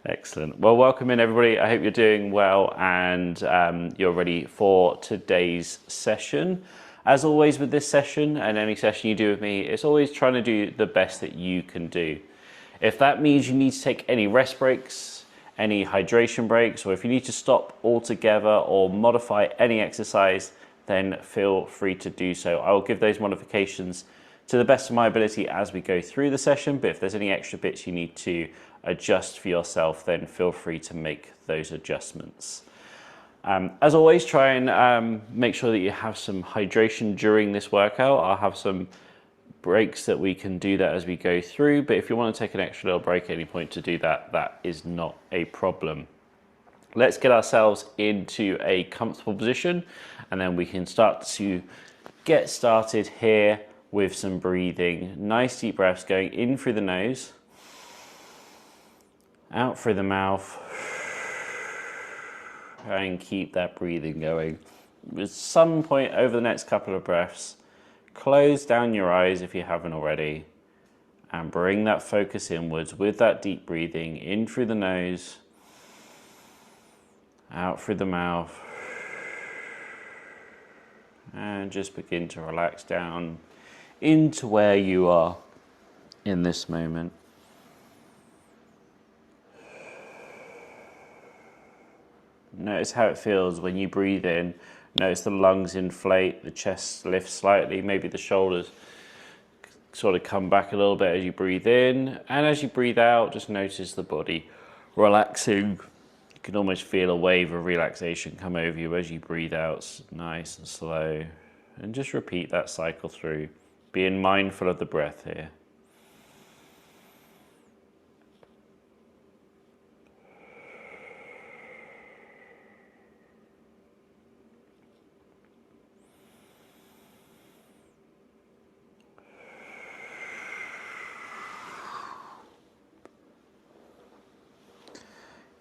Excellent. Well, welcome in everybody. I hope you're doing well and you're ready for today's session. As always with this session and any session you do with me, it's always trying to do the best that you can do. If that means you need to take any rest breaks, any hydration breaks, or if you need to stop altogether or modify any exercise, then feel free to do so. I will give those modifications to the best of my ability as we go through the session, but if there's any extra bits you need to adjust for yourself, then feel free to make those adjustments. As always, try and make sure that you have some hydration during this workout. I'll have some breaks that we can do that as we go through, but if you want to take an extra little break at any point to do that, that is not a problem. Let's get ourselves into a comfortable position and then we can start to get started here with some breathing. Nice deep breaths going in through the nose, out through the mouth, and keep that breathing going. At some point over the next couple of breaths, close down your eyes if you haven't already, and bring that focus inwards with that deep breathing in through the nose, out through the mouth, and just begin to relax down into where you are in this moment. Notice how it feels when you breathe in. Notice the lungs inflate, the chest lifts slightly, maybe the shoulders sort of come back a little bit as you breathe in. And as you breathe out, just notice the body relaxing. You can almost feel a wave of relaxation come over you as you breathe out, nice and slow. And just repeat that cycle through, being mindful of the breath here.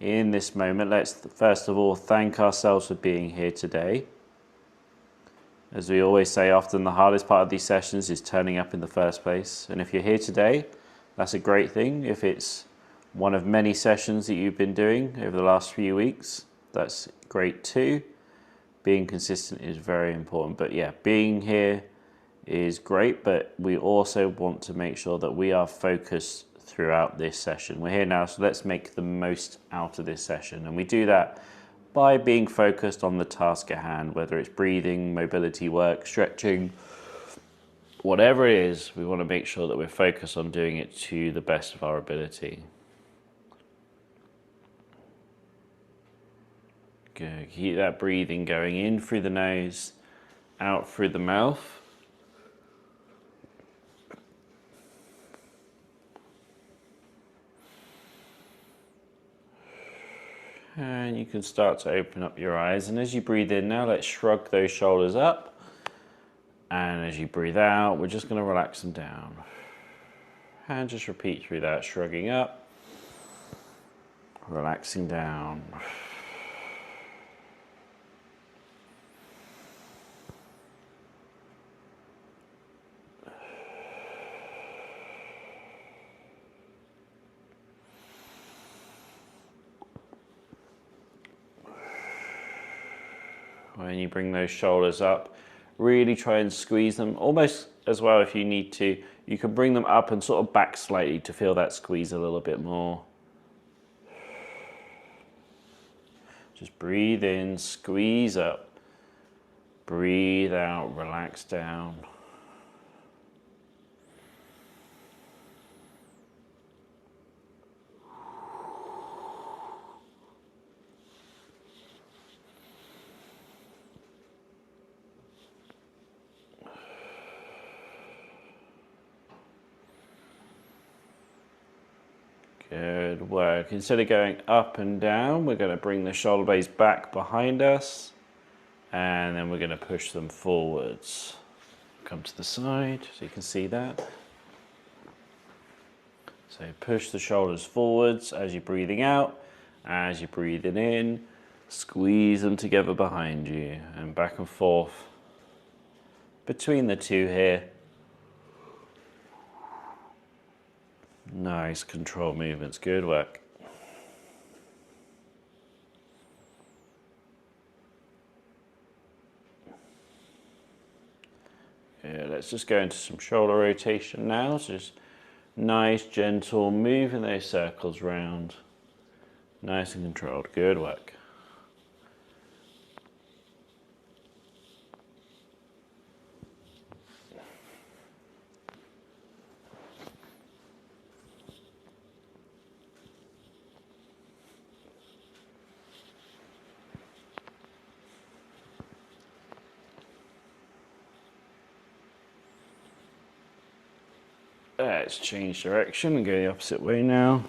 In this moment, let's first of all thank ourselves for being here today. As we always say, often the hardest part of these sessions is turning up in the first place. And if you're here today, that's a great thing. If it's one of many sessions that you've been doing over the last few weeks, that's great too. Being consistent is very important. But yeah, being here is great, but we also want to make sure that we are focused throughout this session. We're here now, so let's make the most out of this session. And we do that by being focused on the task at hand, whether it's breathing, mobility work, stretching, whatever it is, we want to make sure that we're focused on doing it to the best of our ability. Good. Keep that breathing going in through the nose, out through the mouth. And you can start to open up your eyes. And as you breathe in now, let's shrug those shoulders up. And as you breathe out, we're just going to relax them down. And just repeat through that, shrugging up, relaxing down. When you bring those shoulders up, really try and squeeze them, almost as well if you need to. You can bring them up and sort of back slightly to feel that squeeze a little bit more. Just breathe in, squeeze up. Breathe out, relax down. Good work. Instead of going up and down, we're going to bring the shoulder blades back behind us, and then we're going to push them forwards. Come to the side so you can see that. So push the shoulders forwards as you're breathing out. As you're breathing in, squeeze them together behind you and back and forth between the two here. Nice control movements, good work. Yeah, let's just go into some shoulder rotation now. So just nice, gentle, moving those circles round. Nice and controlled. Good work. Let's change direction and go the opposite way now.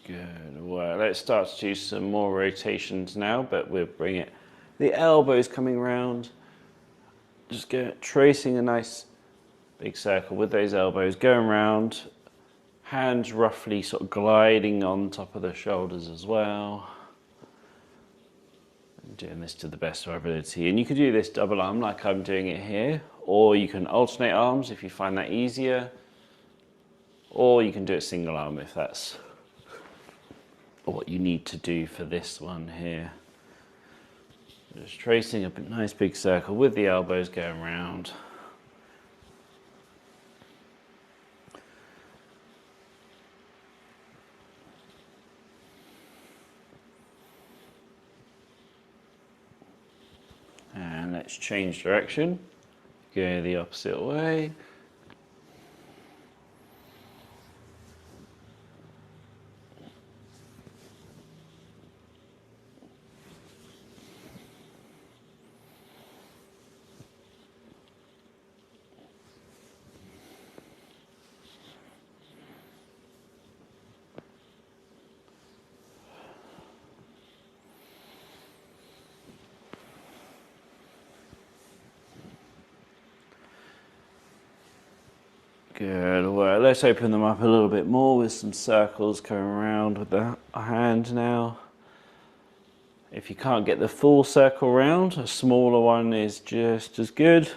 Good. Well, let's start to do some more rotations now, but we'll bring it. The elbows coming round. Just tracing a nice big circle with those elbows, going round. Hands roughly sort of gliding on top of the shoulders as well. And doing this to the best of our ability. And you can do this double arm like I'm doing it here, or you can alternate arms if you find that easier, or you can do it single arm if that's what you need to do for this one here. Just tracing a nice big circle with the elbows going round. And let's change direction. Go the opposite way. Good. Well, let's open them up a little bit more with some circles going around with the hand now. If you can't get the full circle round, a smaller one is just as good,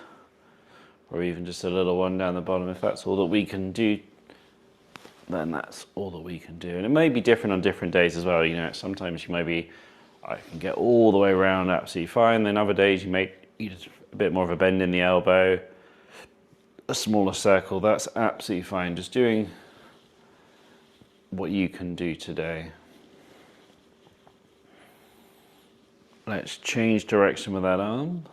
or even just a little one down the bottom. If that's all that we can do, then that's all that we can do. And it may be different on different days as well. You know, sometimes you may be, I can get all the way around absolutely fine. Then other days you may need a bit more of a bend in the elbow, a smaller circle. That's absolutely fine. Just doing what you can do today. Let's change direction with that arm.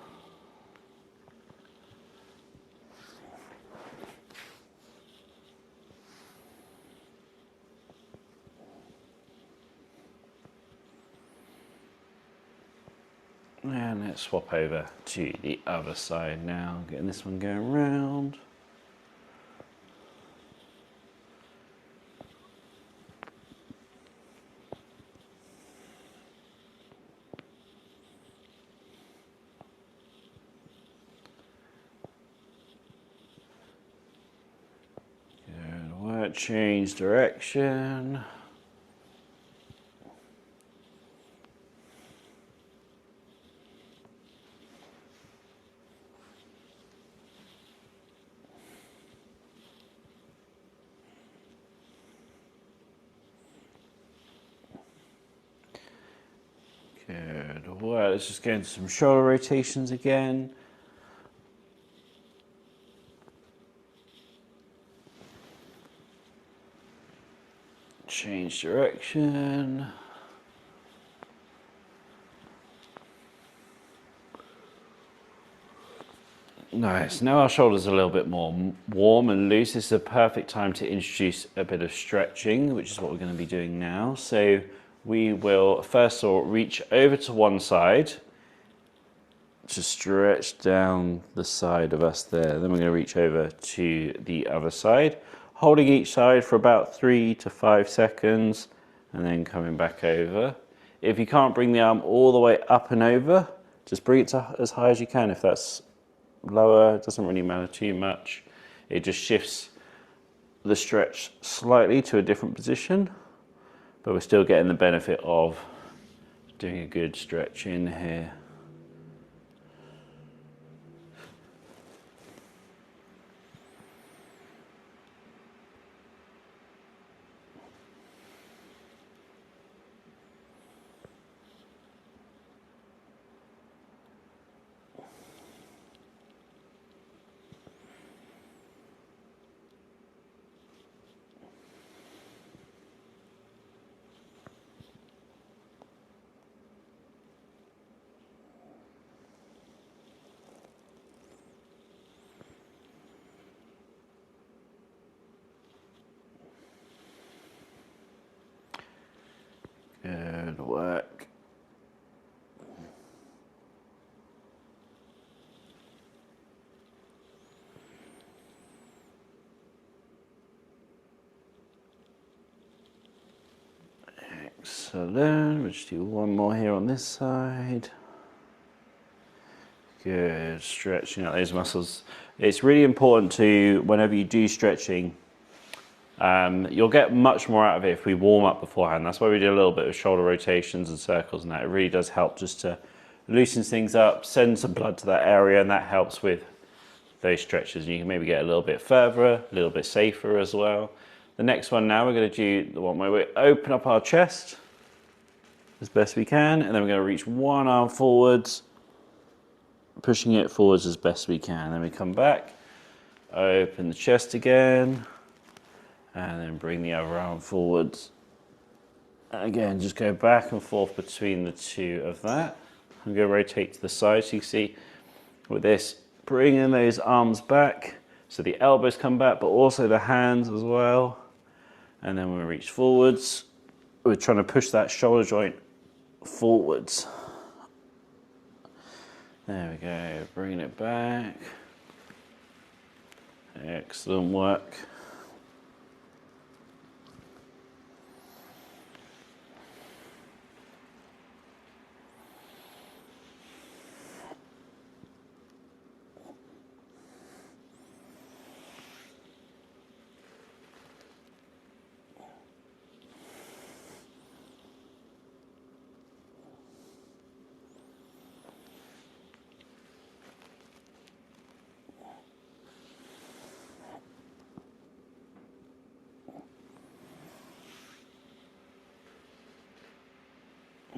And let's swap over to the other side now, getting this one going round. Good work, change direction. Good. Well, let's just go into some shoulder rotations again. Change direction. Nice. Now our shoulders are a little bit more warm and loose. This is a perfect time to introduce a bit of stretching, which is what we're going to be doing now. So we will first of all reach over to one side to stretch down the side of us there. Then we're going to reach over to the other side, holding each side for about 3 to 5 seconds and then coming back over. If you can't bring the arm all the way up and over, just bring it to as high as you can. If that's lower, it doesn't really matter too much. It just shifts the stretch slightly to a different position, but we're still getting the benefit of Doing a good stretch in here. Good work. Excellent. We'll just do one more here on this side. Good. Stretching out those muscles. It's really important to, whenever you do stretching, you'll get much more out of it if we warm up beforehand. That's why we do a little bit of shoulder rotations and circles and that. It really does help just to loosen things up, send some blood to that area, and that helps with those stretches. And you can maybe get a little bit further, a little bit safer as well. The next one now, we're going to do the one where we open up our chest as best we can, and then we're going to reach one arm forwards, pushing it forwards as best we can. Then we come back, open the chest again, and then bring the other arm forwards. Again, just go back and forth between the two of that. I'm going to rotate to the side, so you can see with this, bringing those arms back, so the elbows come back, but also the hands as well. And then when we reach forwards, we're trying to push that shoulder joint forwards. There we go, bringing it back. Excellent work.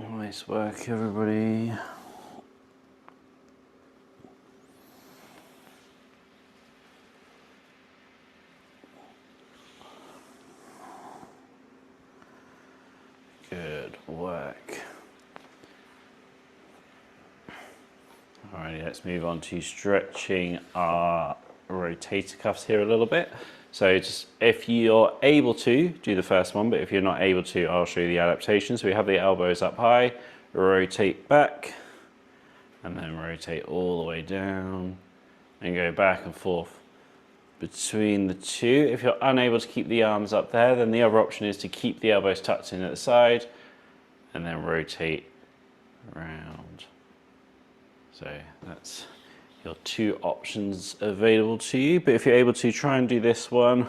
Nice work, everybody. Good work. Alrighty, let's move on to stretching our rotator cuffs here a little bit. So just if you're able to, do the first one, but if you're not able to, I'll show you the adaptation. So we have the elbows up high, rotate back, and then rotate all the way down, and go back and forth between the two. If you're unable to keep the arms up there, then the other option is to keep the elbows tucked in at the side, and then rotate around. So that's your two options available to you, but if you're able to, try and do this one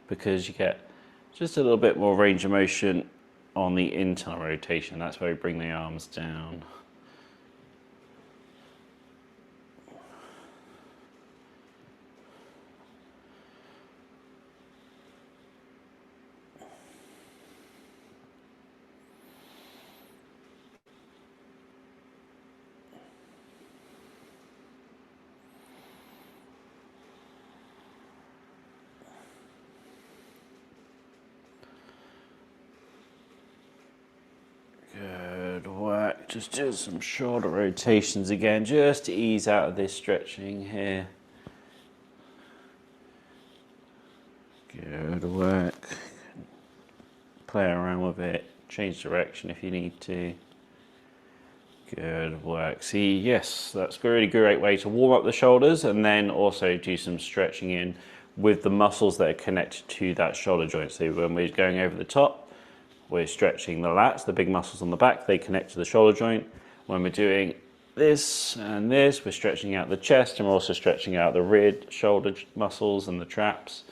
because you get just a little bit more range of motion on the internal rotation. That's where we bring the arms down. Good work. Just do some shoulder rotations again, just to ease out of this stretching here. Good work. Play around with it, change direction if you need to. Good work. See, yes, that's a really great way to warm up the shoulders and then also do some stretching in with the muscles that are connected to that shoulder joint. So when we're going over the top, we're stretching the lats, the big muscles on the back, they connect to the shoulder joint. When we're doing this and this, we're stretching out the chest, and we're also stretching out the rear shoulder muscles and the traps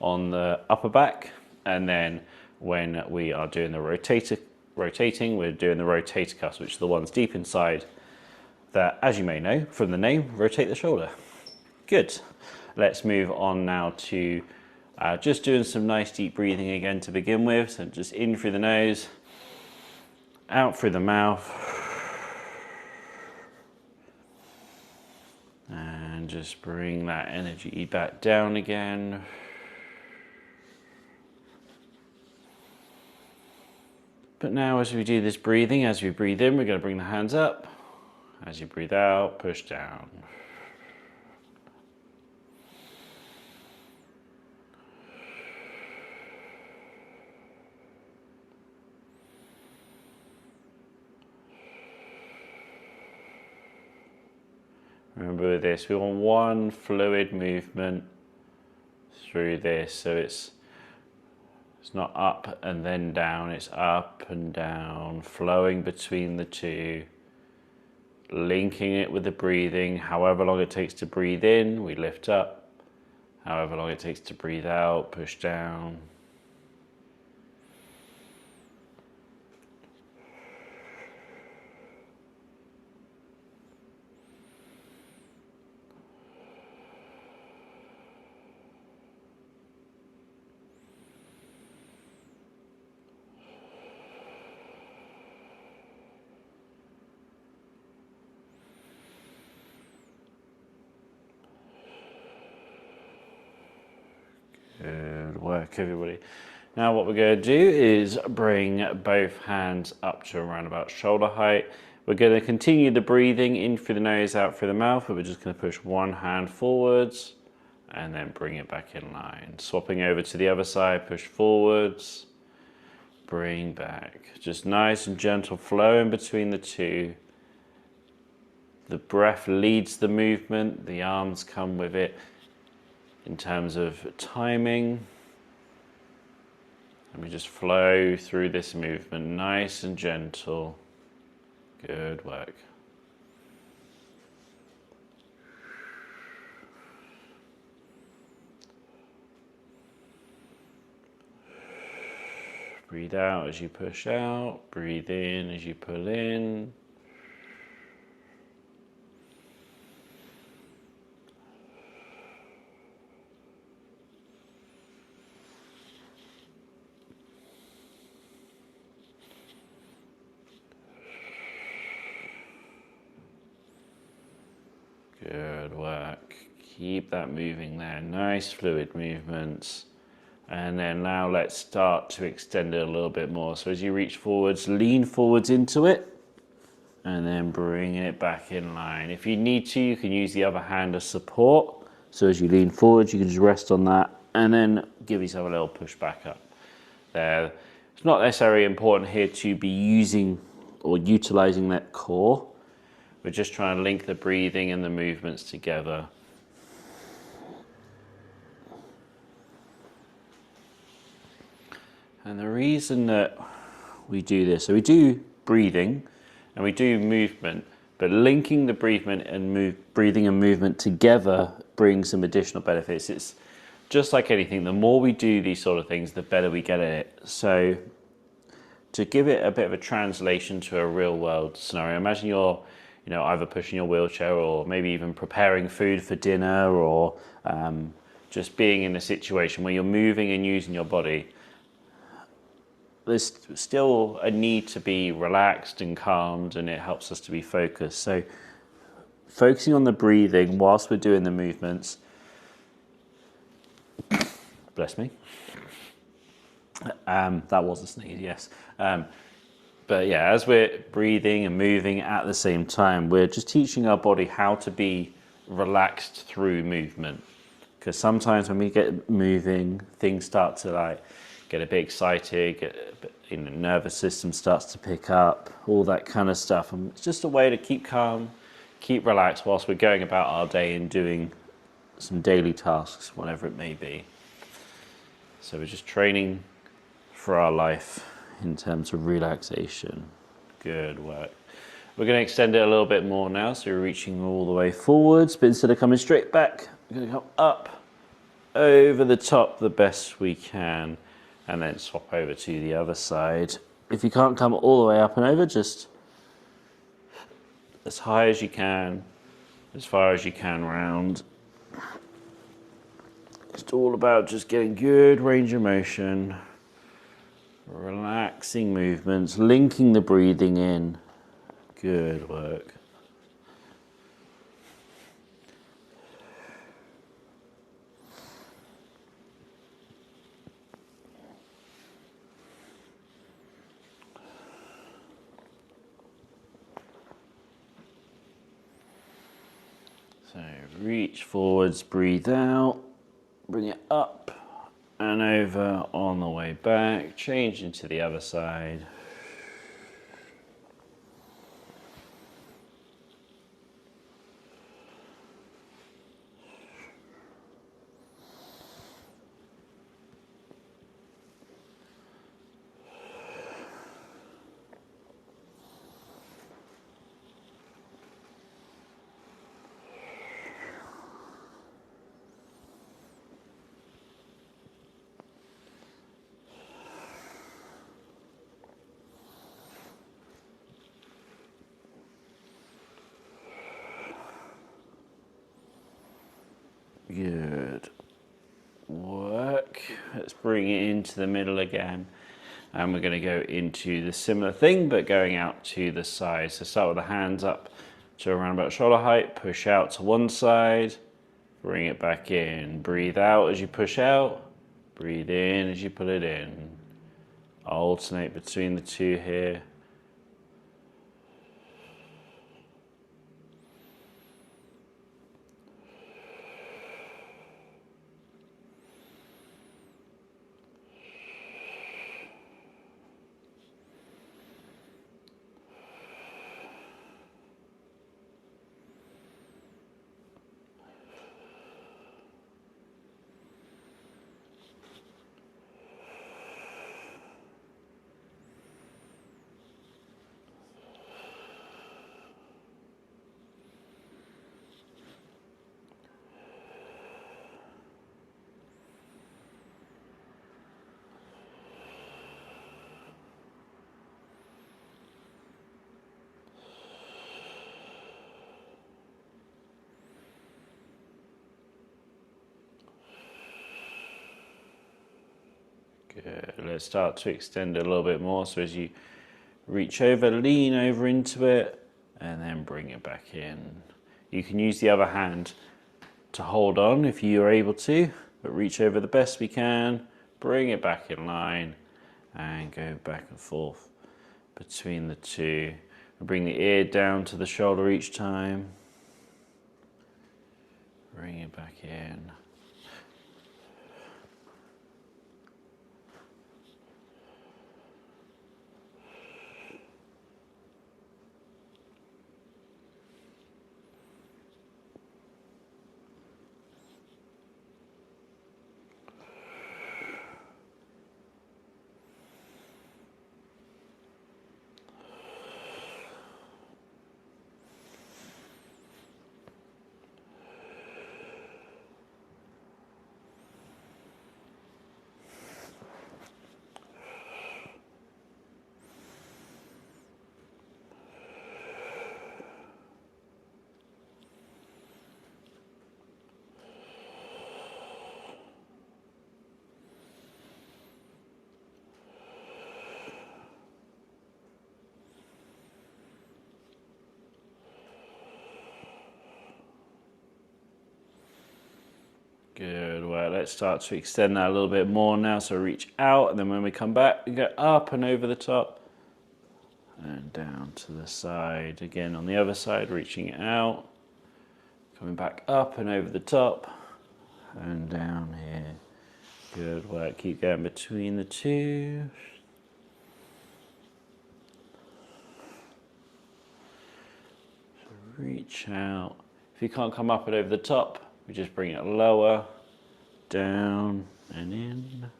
on the upper back. And then when we are doing the rotator rotating, we're doing the rotator cuffs, which are the ones deep inside that, as you may know from the name, rotate the shoulder. Good. Let's move on now to just doing some nice deep breathing again to begin with. So just in through the nose, out through the mouth. And just bring that energy back down again. But now as we do this breathing, as we breathe in, we're going to bring the hands up. As you breathe out, push down. Remember with this, we want one fluid movement through this, so it's not up and then down, it's up and down, flowing between the two, linking it with the breathing. However long it takes to breathe in, we lift up. However long it takes to breathe out, push down. Good work, everybody. Now what we're going to do is bring both hands up to around about shoulder height. We're going to continue the breathing in through the nose, out through the mouth, but we're just going to push one hand forwards and then bring it back in line. Swapping over to the other side, push forwards, bring back. Just nice and gentle flow in between the two. The breath leads the movement, the arms come with it. In terms of timing, and we just flow through this movement, nice and gentle. Good work. Breathe out as you push out, breathe in as you pull in. Good work. Keep that moving there. Nice fluid movements. And then now let's start to extend it a little bit more. So as you reach forwards, lean forwards into it. And then bring it back in line. If you need to, you can use the other hand as support. So as you lean forwards, you can just rest on that. And then give yourself a little push back up. There. It's not necessarily important here to be using or utilizing that core. We're just trying to link the breathing and the movements together. And the reason that we do this, so we do breathing and we do movement, but linking the breathing and movement together brings some additional benefits. It's just like anything, the more we do these sort of things, the better we get at it. So to give it a bit of a translation to a real world scenario, imagine you're either pushing your wheelchair or maybe even preparing food for dinner or just being in a situation where you're moving and using your body. There's still a need to be relaxed and calmed, and it helps us to be focused. So focusing on the breathing whilst we're doing the movements. Bless me. That was a sneeze, yes. But yeah, as we're breathing and moving at the same time, we're just teaching our body how to be relaxed through movement. Because sometimes when we get moving, things start to get a bit excited, nervous system starts to pick up, all that kind of stuff. And it's just a way to keep calm, keep relaxed whilst we're going about our day and doing some daily tasks, whatever it may be. So we're just training for our life in terms of relaxation. Good work. We're going to extend it a little bit more now, so we're reaching all the way forwards, but instead of coming straight back, we're going to come up over the top the best we can, and then swap over to the other side. If you can't come all the way up and over, just as high as you can, as far as you can round. It's all about just getting good range of motion, relaxing movements, linking the breathing in. Good work. So reach forwards, breathe out, bring it up and over on the way back, change into the other side. Good work. Let's bring it into the middle again. And we're going to go into the similar thing, but going out to the side. So start with the hands up to around about shoulder height, push out to one side, bring it back in. Breathe out as you push out, breathe in as you pull it in. Alternate between the two here. Good. Let's start to extend a little bit more. So as you reach over, lean over into it, and then bring it back in. You can use the other hand to hold on if you are able to, but reach over the best we can, bring it back in line, and go back and forth between the two. Bring the ear down to the shoulder each time. Bring it back in. Good, well, let's start to extend that a little bit more now. So reach out, and then when we come back, we go up and over the top and down to the side. Again, on the other side, reaching out, coming back up and over the top and down here. Good work, keep going between the two. So reach out. If you can't come up and over the top, we just bring it lower, down and in.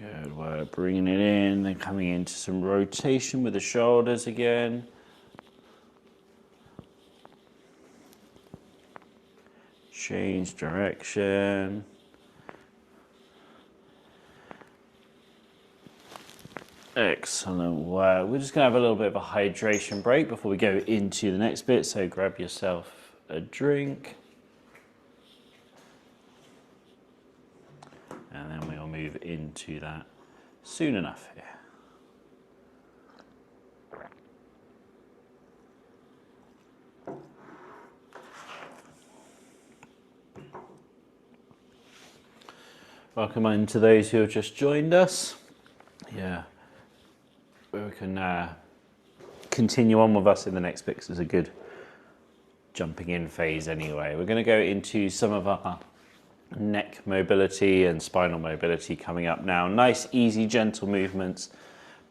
Good work, bringing it in, then coming into some rotation with the shoulders again. Change direction. Excellent work. We're just going to have a little bit of a hydration break before we go into the next bit, so grab yourself a drink. And then we'll move into that soon enough here. Welcome in to those who have just joined us. Yeah, we can continue on with us in the next bit because it's a good jumping in phase anyway. We're going to go into some of our neck mobility and spinal mobility coming up now. Nice, easy, gentle movements,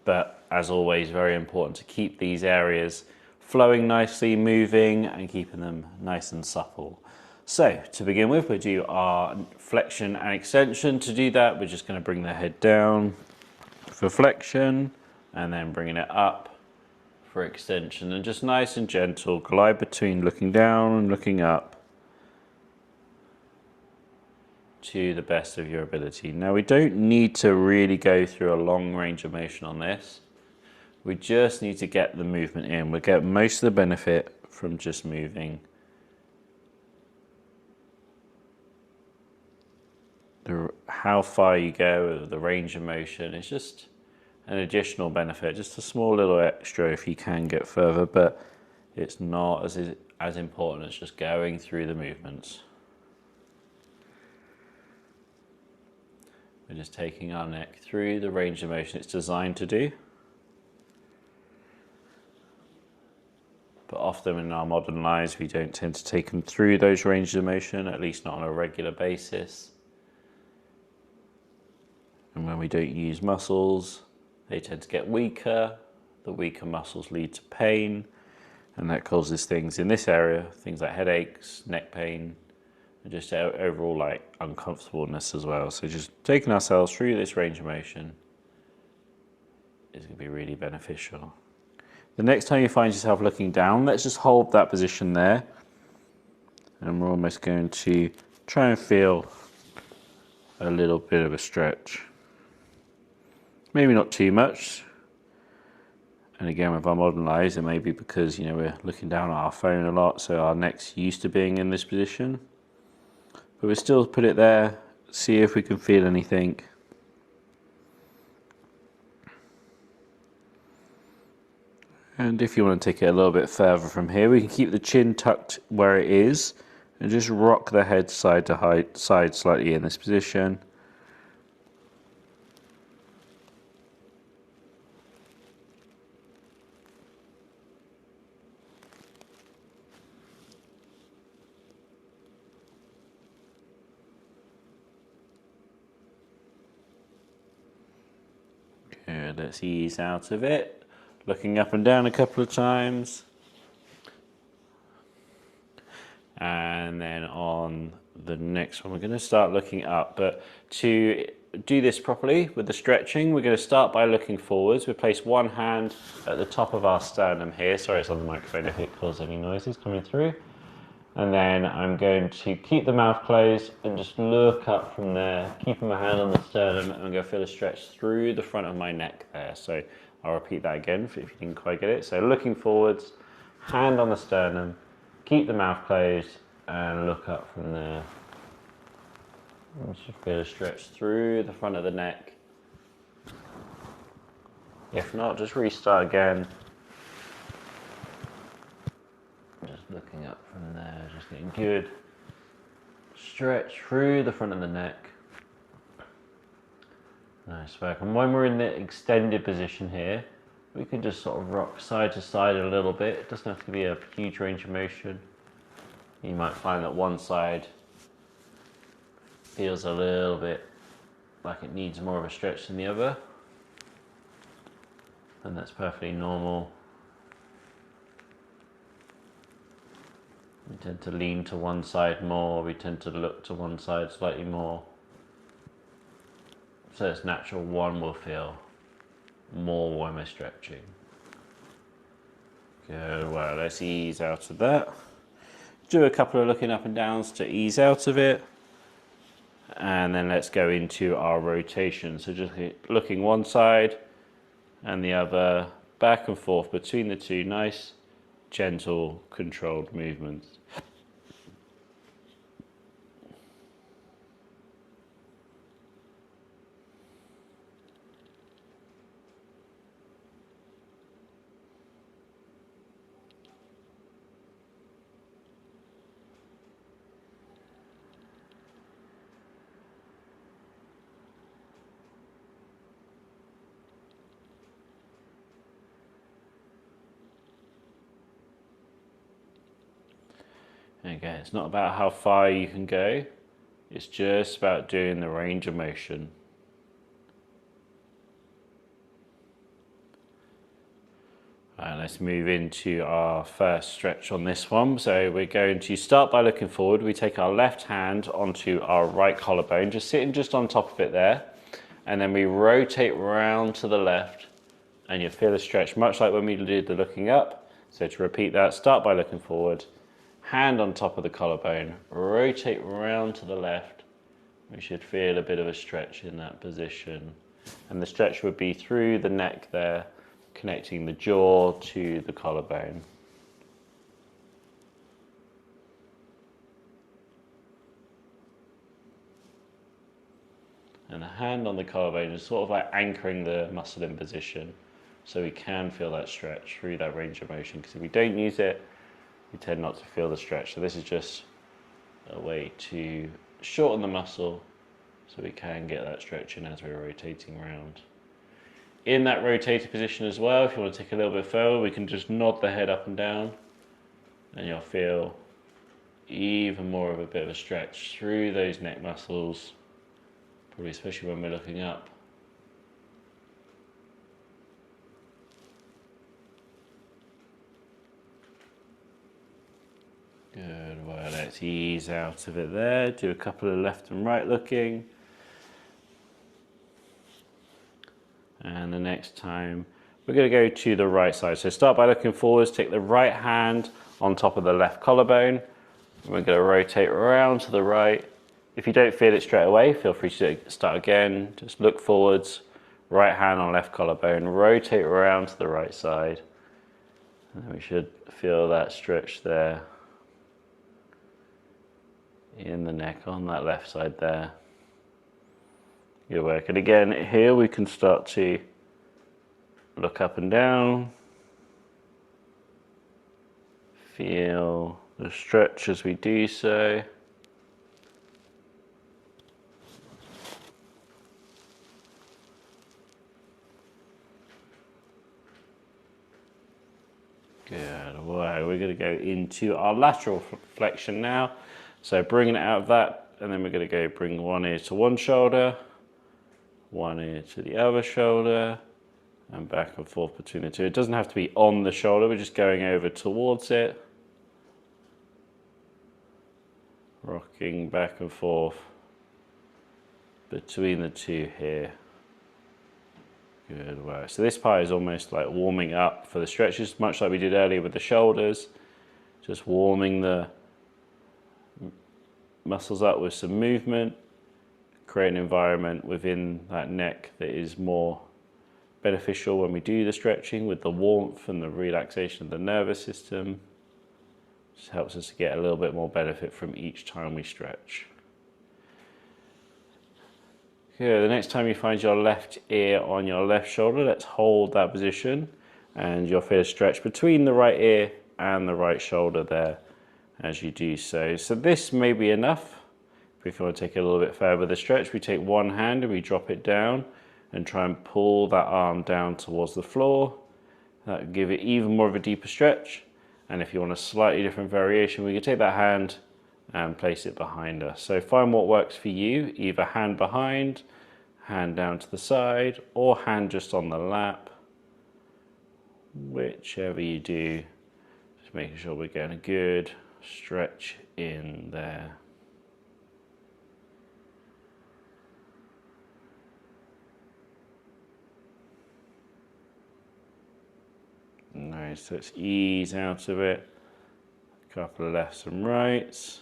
but as always, very important to keep these areas flowing nicely, moving, and keeping them nice and supple. So, to begin with, we'll do our flexion and extension. To do that, we're just going to bring the head down for flexion, and then bringing it up for extension. And just nice and gentle, glide between looking down and looking up to the best of your ability. Now, we don't need to really go through a long range of motion on this. We just need to get the movement in. We'll get most of the benefit from just moving. How far you go, the range of motion, it's just an additional benefit, just a small little extra if you can get further, but it's not as important as just going through the movements. We're just taking our neck through the range of motion it's designed to do. But often in our modern lives, we don't tend to take them through those ranges of motion, at least not on a regular basis. And when we don't use muscles, they tend to get weaker. The weaker muscles lead to pain, and that causes things in this area, things like headaches, neck pain, and just overall like uncomfortableness as well. So just taking ourselves through this range of motion is going to be really beneficial. The next time you find yourself looking down, let's just hold that position there. And we're almost going to try and feel a little bit of a stretch. Maybe not too much. And again, with our modern lives, it may be because, we're looking down at our phone a lot, so our neck's used to being in this position. But we still put it there, see if we can feel anything. And if you want to take it a little bit further from here, we can keep the chin tucked where it is and just rock the head side to side slightly in this position. Good, let's ease out of it. Looking up and down a couple of times. And then on the next one, we're going to start looking up. But to do this properly with the stretching, we're going to start by looking forwards. We place one hand at the top of our sternum here. Sorry, it's on the microphone if it causes any noises coming through. And then I'm going to keep the mouth closed and just look up from there, keeping my hand on the sternum, and I'm going to feel a stretch through the front of my neck there. So I'll repeat that again if you didn't quite get it. So looking forwards, hand on the sternum, keep the mouth closed, and look up from there. And just feel a stretch through the front of the neck. If not, just restart again. Just looking up from there, just getting good stretch through the front of the neck. Nice work. And when we're in the extended position here, we can just sort of rock side to side a little bit. It doesn't have to be a huge range of motion. You might find that one side feels a little bit like it needs more of a stretch than the other. And that's perfectly normal. We tend to lean to one side more, we tend to look to one side slightly more. So it's natural one will feel more when we're stretching. Good, well, let's ease out of that. Do a couple of looking up and downs to ease out of it. And then let's go into our rotation. So just looking one side and the other, back and forth between the two. Nice, gentle, controlled movements. Again, it's not about how far you can go, it's just about doing the range of motion. Right, let's move into our first stretch on this one. So we're going to start by looking forward. We take our left hand onto our right collarbone, just sitting just on top of it there. And then we rotate round to the left and you feel a stretch, much like when we did the looking up. So to repeat that, start by looking forward. Hand on top of the collarbone, rotate round to the left. We should feel a bit of a stretch in that position. And the stretch would be through the neck there, connecting the jaw to the collarbone. And the hand on the collarbone is sort of like anchoring the muscle in position, so we can feel that stretch through that range of motion, because if we don't use it, we tend not to feel the stretch. So this is just a way to shorten the muscle so we can get that stretch in as we're rotating around. In that rotated position as well, if you want to take a little bit further, we can just nod the head up and down and you'll feel even more of a bit of a stretch through those neck muscles, probably especially when we're looking up. Good, well, let's ease out of it there. Do a couple of left and right looking. And the next time, we're going to go to the right side. So start by looking forwards, take the right hand on top of the left collarbone. We're going to rotate around to the right. If you don't feel it straight away, feel free to start again. Just look forwards, right hand on left collarbone, rotate around to the right side. And we should feel that stretch there in the neck on that left side there. Good work. And again, here we can start to look up and down. Feel the stretch as we do so. Good. Well, we're going to go into our lateral flexion now. So bringing it out of that, and then we're going to go bring one ear to one shoulder, one ear to the other shoulder, and back and forth between the two. It doesn't have to be on the shoulder, we're just going over towards it. Rocking back and forth between the two here. Good work. So this part is almost like warming up for the stretches, much like we did earlier with the shoulders. Just warming the muscles up with some movement, create an environment within that neck that is more beneficial when we do the stretching, with the warmth and the relaxation of the nervous system. Just helps us to get a little bit more benefit from each time we stretch. Okay, the next time you find your left ear on your left shoulder, let's hold that position and you'll feel a stretch between the right ear and the right shoulder there as you do so. So this may be enough. If you want to take it a little bit further with the stretch, we take one hand and we drop it down and try and pull that arm down towards the floor. That will give it even more of a deeper stretch. And if you want a slightly different variation, we can take that hand and place it behind us. So find what works for you, either hand behind, hand down to the side, or hand just on the lap. Whichever you do, just making sure we're getting a good stretch in there. Nice, let's ease out of it. A couple of lefts and rights.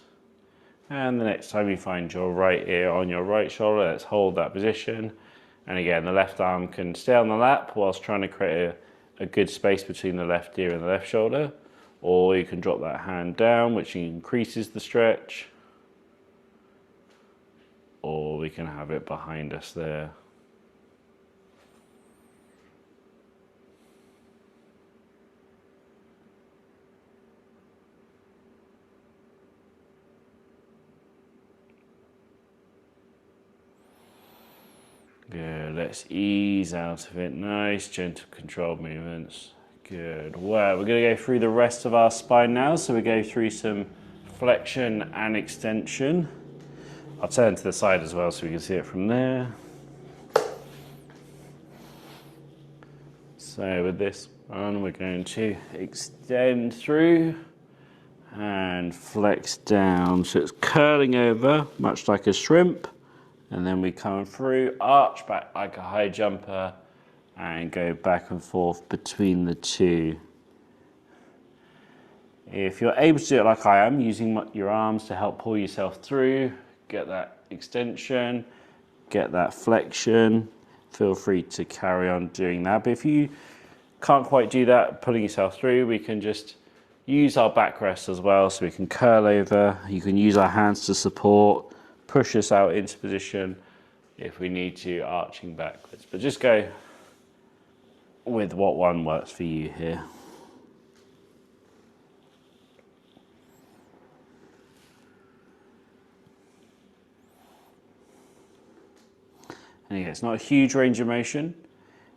And the next time you find your right ear on your right shoulder, let's hold that position. And again, the left arm can stay on the lap whilst trying to create a good space between the left ear and the left shoulder. Or you can drop that hand down, which increases the stretch. Or we can have it behind us there. Good, let's ease out of it. Nice, gentle, controlled movements. Good. Well, we're going to go through the rest of our spine now. So we go through some flexion and extension. I'll turn to the side as well so we can see it from there. So with this one, we're going to extend through and flex down. So it's curling over, much like a shrimp. And then we come through, arch back like a high jumper, and go back and forth between the two. If you're able to do it like I am, using your arms to help pull yourself through, get that extension, get that flexion, feel free to carry on doing that. But if you can't quite do that, pulling yourself through, we can just use our backrest as well, so we can curl over. You can use our hands to support, push us out into position if we need to, arching backwards. But just go with what one works for you here. And again, it's not a huge range of motion.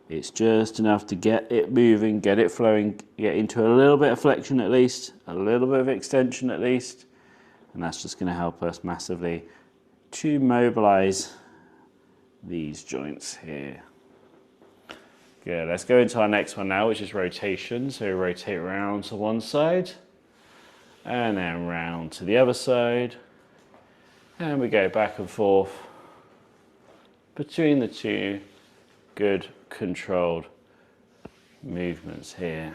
It's just enough to get it moving, get it flowing, get into a little bit of flexion at least, a little bit of extension at least. And that's just going to help us massively to mobilize these joints here. Good, let's go into our next one now, which is rotation. So rotate around to one side and then round to the other side. And we go back and forth between the two. Good controlled movements here.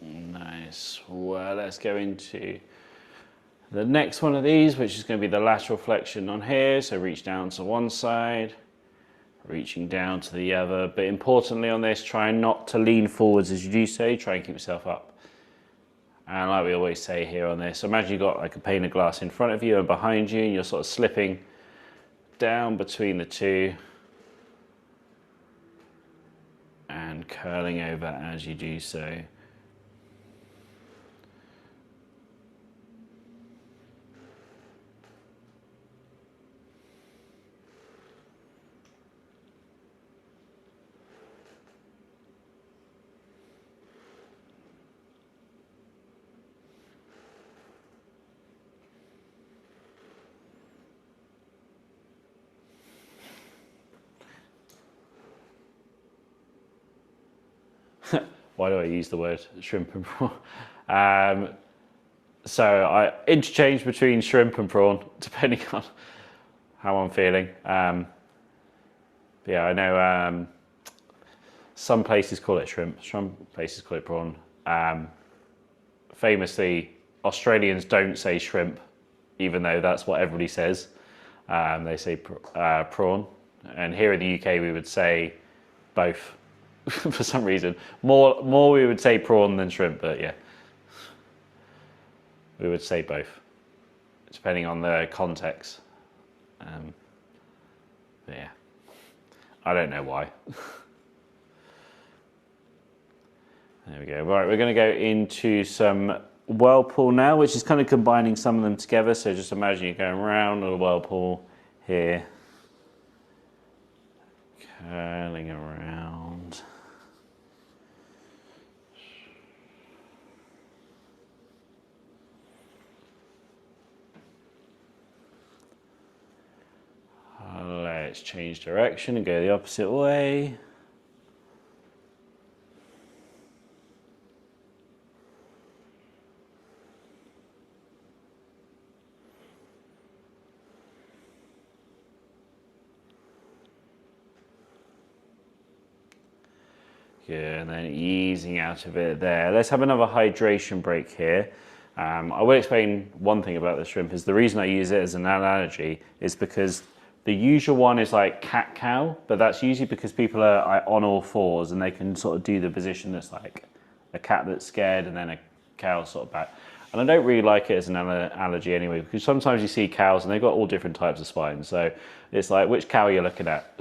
Nice. Well, let's go into the next one of these, which is going to be the lateral flexion on here. So reach down to one side, reaching down to the other. But importantly on this, try not to lean forwards as you do so. Try and keep yourself up. And like we always say here on this, imagine you've got like a pane of glass in front of you and behind you, and you're sort of slipping down between the two and curling over as you do so. Why do I use the word shrimp and prawn? So I interchange between shrimp and prawn depending on how I'm feeling. Yeah, I know some places call it shrimp, some places call it prawn. Famously, Australians don't say shrimp, even though that's what everybody says. They say prawn. And here in the UK, we would say both. For some reason, more we would say prawn than shrimp, but yeah, we would say both, depending on the context. But yeah, I don't know why. There we go. Right, we're going to go into some whirlpool now, which is kind of combining some of them together. So just imagine you're going round on a whirlpool here, curling around. Let's change direction and go the opposite way. Good, and then easing out of it there. Let's have another hydration break here. I will explain one thing about the shrimp is the reason I use it as an analogy is because the usual one is like cat-cow, but that's usually because people are on all fours and they can sort of do the position that's like a cat that's scared and then a cow sort of back. And I don't really like it as an analogy anyway, because sometimes you see cows and they've got all different types of spines. So it's like, which cow are you looking at?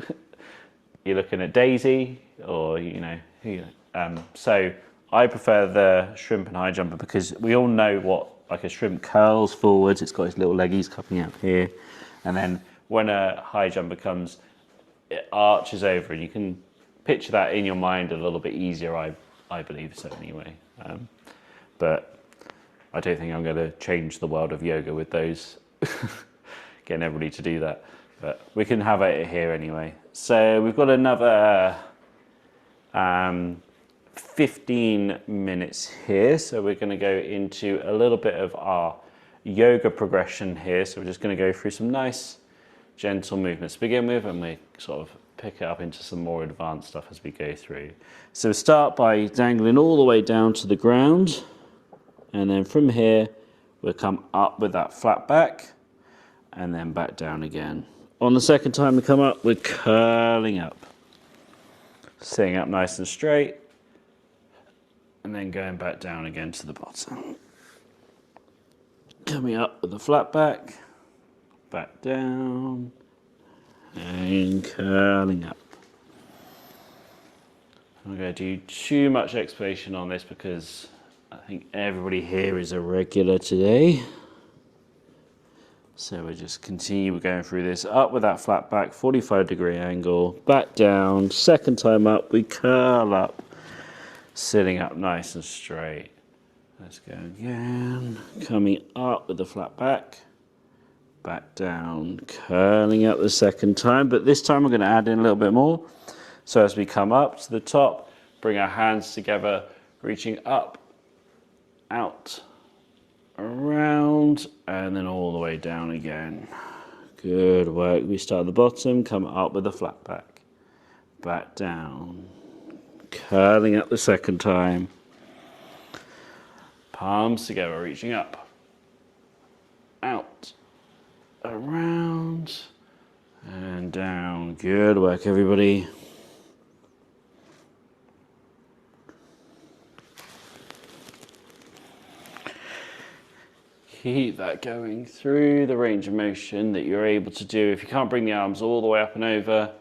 You're looking at Daisy or, so I prefer the shrimp and high jumper because we all know what, like a shrimp curls forwards, it's got its little leggies coming out here. And then when a high jumper comes, it arches over, and you can picture that in your mind a little bit easier, I believe so anyway. But I don't think I'm going to change the world of yoga with those, getting everybody to do that. But we can have it here anyway. So we've got another 15 minutes here. So we're going to go into a little bit of our yoga progression here. So we're just going to go through some nice gentle movements to begin with, and we sort of pick it up into some more advanced stuff as we go through. So we start by dangling all the way down to the ground, and then from here we'll come up with that flat back and then back down again. On the second time we come up, we're curling up, sitting up nice and straight, and then going back down again to the bottom. Coming up with the flat back, back down, and curling up. I'm not going to do too much explanation on this because I think everybody here is a regular today. So we'll just continue going through this. Up with that flat back, 45-degree angle, back down. Second time up, we curl up, sitting up nice and straight. Let's go again. Coming up with the flat back, back down, curling up the second time. But this time we're going to add in a little bit more. So as we come up to the top, bring our hands together, reaching up, out, around, and then all the way down again. Good work. We start at the bottom, come up with a flat back, back down, curling up the second time. Palms together, reaching up, out, around, and down. Good work, everybody. Keep that going through the range of motion that you're able to do. If you can't bring the arms all the way up and over,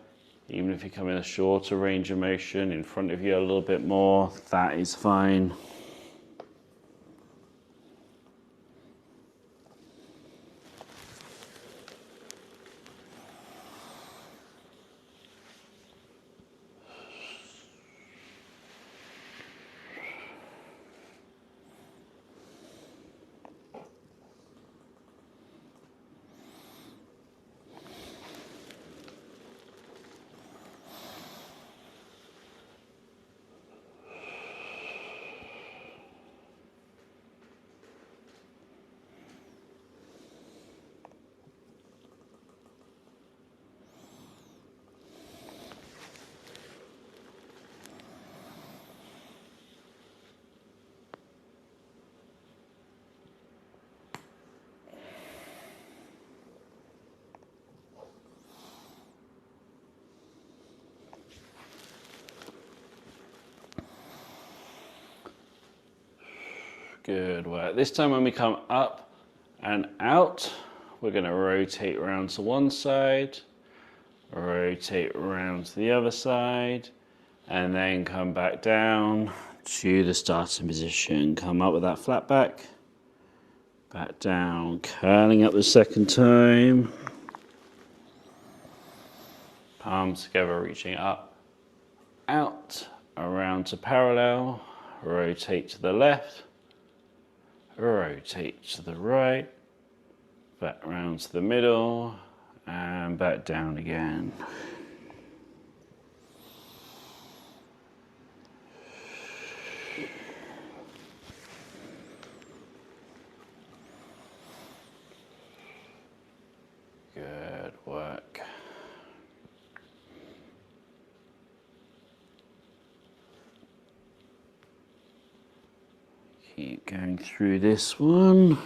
even if you come in a shorter range of motion, in front of you a little bit more, that is fine. Good work. This time when we come up and out, we're going to rotate around to one side, rotate around to the other side, and then come back down to the starting position. Come up with that flat back. Back down, curling up the second time. Palms together, reaching up, out, around to parallel. Rotate to the left. Rotate to the right. Back round to the middle. And back down again. Good work. Keep going through this one.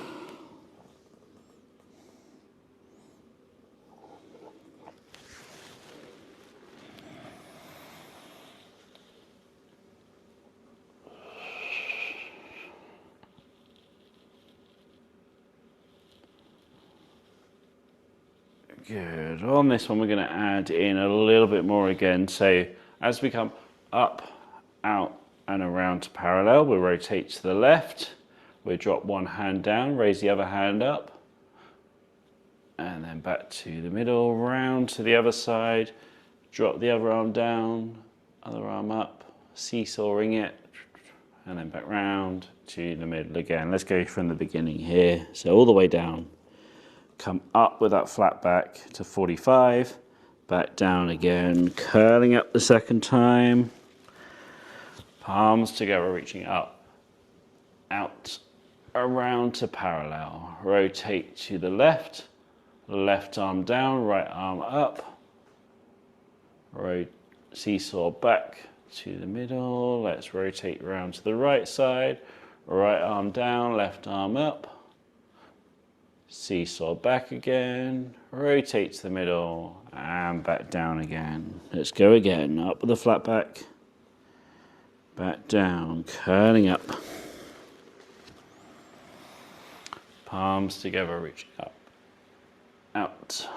Good. On this one, we're going to add in a little bit more again. So as we come up, out, and around to parallel, we'll rotate to the left. We'll drop one hand down, raise the other hand up, and then back to the middle, round to the other side, drop the other arm down, other arm up, seesawing it, and then back round to the middle again. Let's go from the beginning here. So all the way down. Come up with that flat back to 45, back down again, curling up the second time, palms together, reaching up, out, around to parallel, rotate to the left, left arm down, right arm up, seesaw back to the middle, let's rotate around to the right side, right arm down, left arm up, seesaw back again, rotate to the middle, and back down again. Let's go again, up with the flat back down, curling up. Palms together, reaching up, out,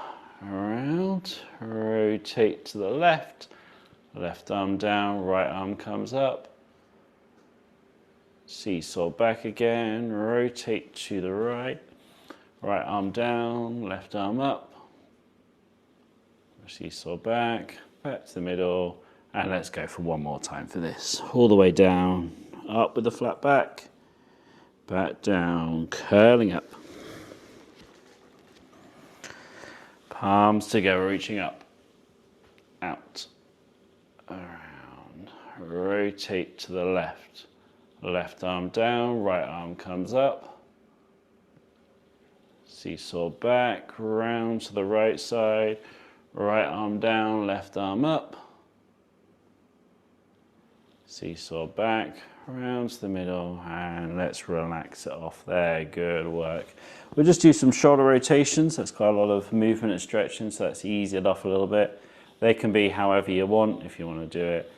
around, rotate to the left, left arm down, right arm comes up, seesaw back again, rotate to the right, right arm down, left arm up, seesaw back, back to the middle, and let's go for one more time for this. All the way down, up with the flat back down, curling up. Palms together, reaching up, out, around, rotate to the left, left arm down, right arm comes up, seesaw back, round to the right side, right arm down, left arm up, seesaw back, round to the middle, and let's relax it off there. Good work. We'll just do some shoulder rotations. That's quite a lot of movement and stretching, so that's ease it off a little bit. They can be however you want. If you want to do it,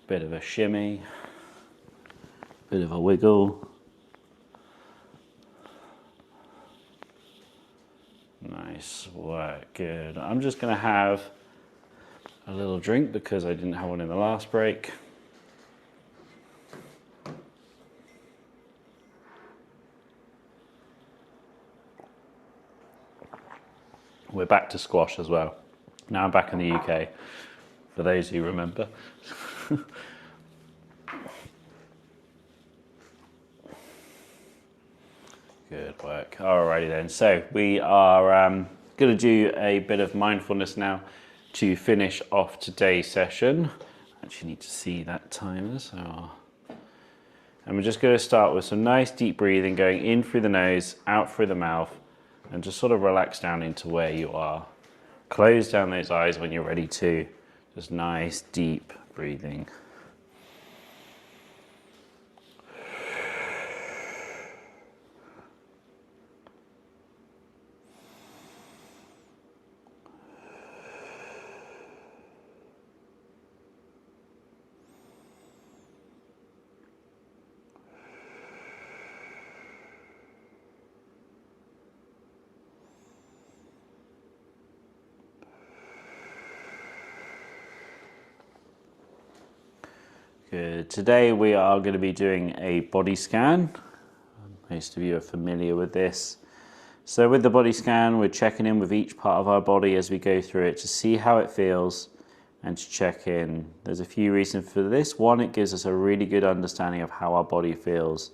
a bit of a shimmy, a bit of a wiggle. Nice work, good. I'm just going to have a little drink because I didn't have one in the last break. We're back to squash as well. Now I'm back in the UK, for those who remember. Good work. Alrighty then. So we are going to do a bit of mindfulness now to finish off today's session. Actually need to see that timer. And we're just going to start with some nice deep breathing, going in through the nose, out through the mouth, and just sort of relax down into where you are. Close down those eyes when you're ready to. Just nice deep breathing. Good. Today we are going to be doing a body scan. Most of you are familiar with this. So with the body scan, we're checking in with each part of our body as we go through it to see how it feels and to check in. There's a few reasons for this. One, it gives us a really good understanding of how our body feels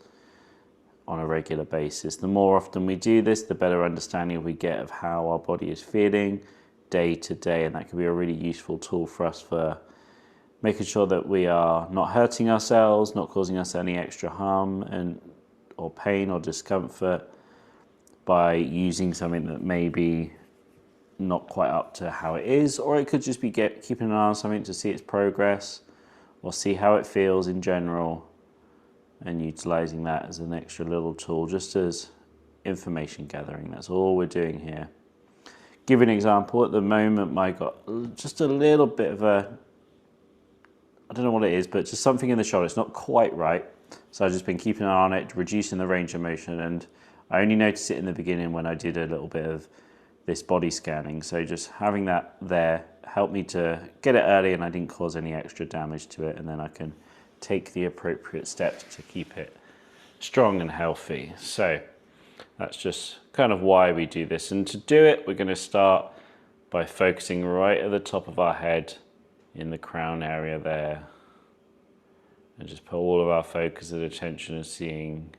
on a regular basis. The more often we do this, the better understanding we get of how our body is feeling day to day, and that can be a really useful tool for us for making sure that we are not hurting ourselves, not causing us any extra harm or pain or discomfort by using something that may be not quite up to how it is, or it could just be keeping an eye on something to see its progress or see how it feels in general, and utilizing that as an extra little tool just as information gathering. That's all we're doing here. Give you an example. At the moment, Mike got just a little bit of I don't know what it is, but just something in the shoulder. It's not quite right. So I've just been keeping an eye on it, reducing the range of motion, and I only noticed it in the beginning when I did a little bit of this body scanning. So just having that there helped me to get it early, and I didn't cause any extra damage to it, and then I can take the appropriate steps to keep it strong and healthy. So that's just kind of why we do this. And to do it, we're going to start by focusing right at the top of our head in the crown area there. And just put all of our focus and attention and seeing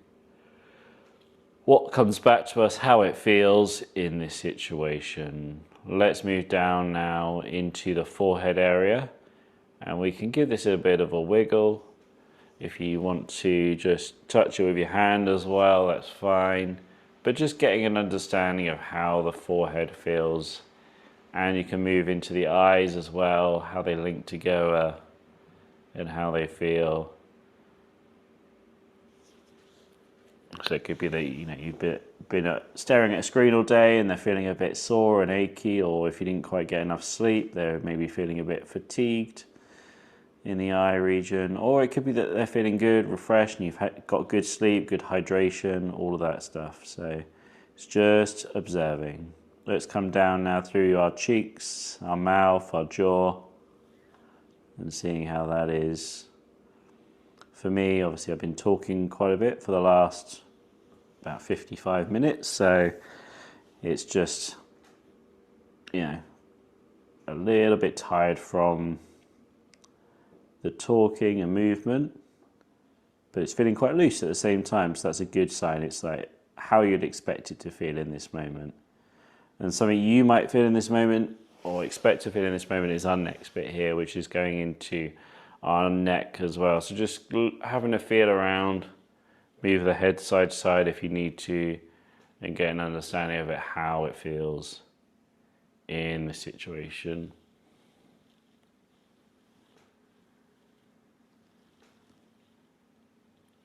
what comes back to us, how it feels in this situation. Let's move down now into the forehead area. And we can give this a bit of a wiggle. If you want to just touch it with your hand as well, that's fine. But just getting an understanding of how the forehead feels. And you can move into the eyes as well, how they link together and how they feel. So it could be that you've been staring at a screen all day and they're feeling a bit sore and achy, or if you didn't quite get enough sleep, they're maybe feeling a bit fatigued in the eye region, or it could be that they're feeling good, refreshed, and you've got good sleep, good hydration, all of that stuff. So it's just observing. Let's come down now through our cheeks, our mouth, our jaw, and seeing how that is. For me, obviously I've been talking quite a bit for the last about 55 minutes, so it's just, a little bit tired from the talking and movement, but it's feeling quite loose at the same time, so that's a good sign. It's like how you'd expect it to feel in this moment. And something you might feel in this moment or expect to feel in this moment is our next bit here, which is going into our neck as well. So just having a feel around, move the head side to side if you need to, and get an understanding of it, how it feels in the situation.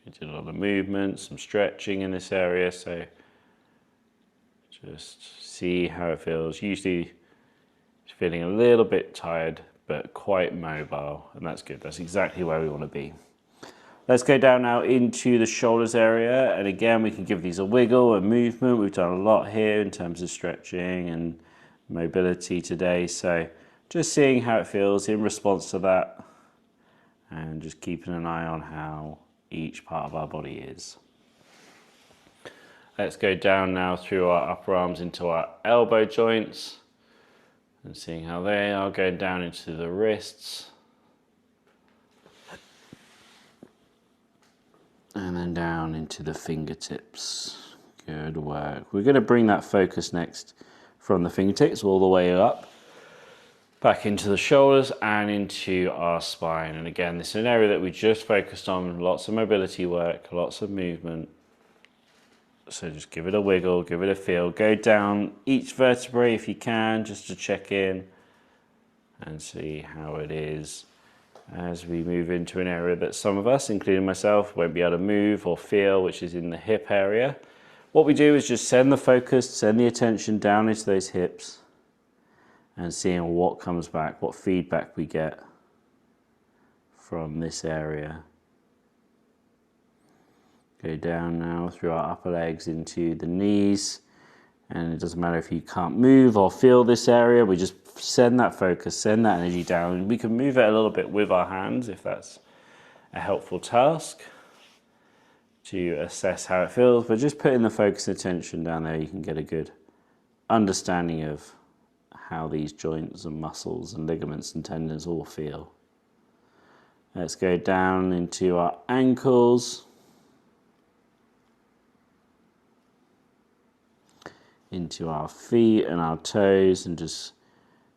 We did a lot of movement, some stretching in this area, so just see how it feels. Usually it's feeling a little bit tired, but quite mobile, and that's good. That's exactly where we want to be. Let's go down now into the shoulders area, and again we can give these a wiggle, a movement. We've done a lot here in terms of stretching and mobility today, so just seeing how it feels in response to that, and just keeping an eye on how each part of our body is. Let's go down now through our upper arms into our elbow joints and seeing how they are, going down into the wrists and then down into the fingertips. Good work. We're going to bring that focus next from the fingertips all the way up, back into the shoulders and into our spine. And again, this is an area that we just focused on, lots of mobility work, lots of movement. So just give it a wiggle, give it a feel. Go down each vertebrae if you can, just to check in and see how it is as we move into an area that some of us, including myself, won't be able to move or feel, which is in the hip area. What we do is just send the focus, send the attention down into those hips and seeing what comes back, what feedback we get from this area. Go down now through our upper legs into the knees, and it doesn't matter if you can't move or feel this area, we just send that focus, send that energy down. We can move it a little bit with our hands if that's a helpful task to assess how it feels, but just putting the focus and attention down there, you can get a good understanding of how these joints and muscles and ligaments and tendons all feel. Let's go down into our ankles, into our feet and our toes, and just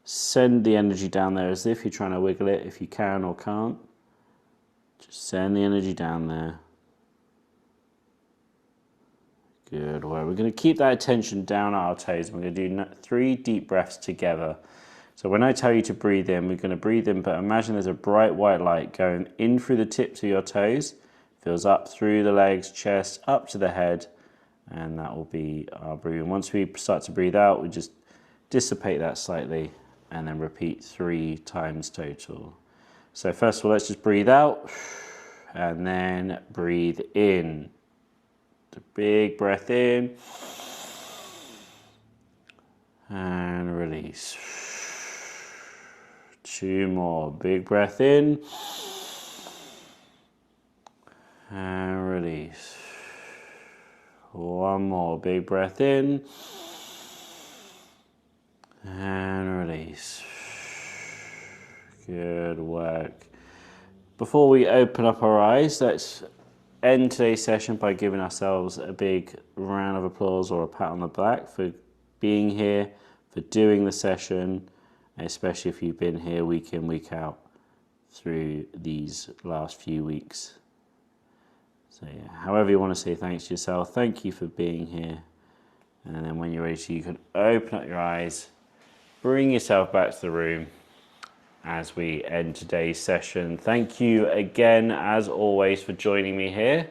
send the energy down there as if you're trying to wiggle it, if you can or can't. Just send the energy down there. Good. Well, we're going to keep that attention down our toes. We're going to do 3 deep breaths together. So when I tell you to breathe in, we're going to breathe in, but imagine there's a bright white light going in through the tips of your toes, fills up through the legs, chest, up to the head, and that will be our breathing. Once we start to breathe out, we just dissipate that slightly and then repeat 3 times total. So first of all, let's just breathe out and then breathe in. A big breath in and release. 2 more. Big breath in and release. 1 more. Big breath in and release. Good work. Before we open up our eyes, let's end today's session by giving ourselves a big round of applause or a pat on the back for being here, for doing the session, especially if you've been here week in, week out through these last few weeks. So yeah, however you want to say thanks to yourself, thank you for being here. And then when you're ready to, you can open up your eyes, bring yourself back to the room as we end today's session. Thank you again, as always, for joining me here.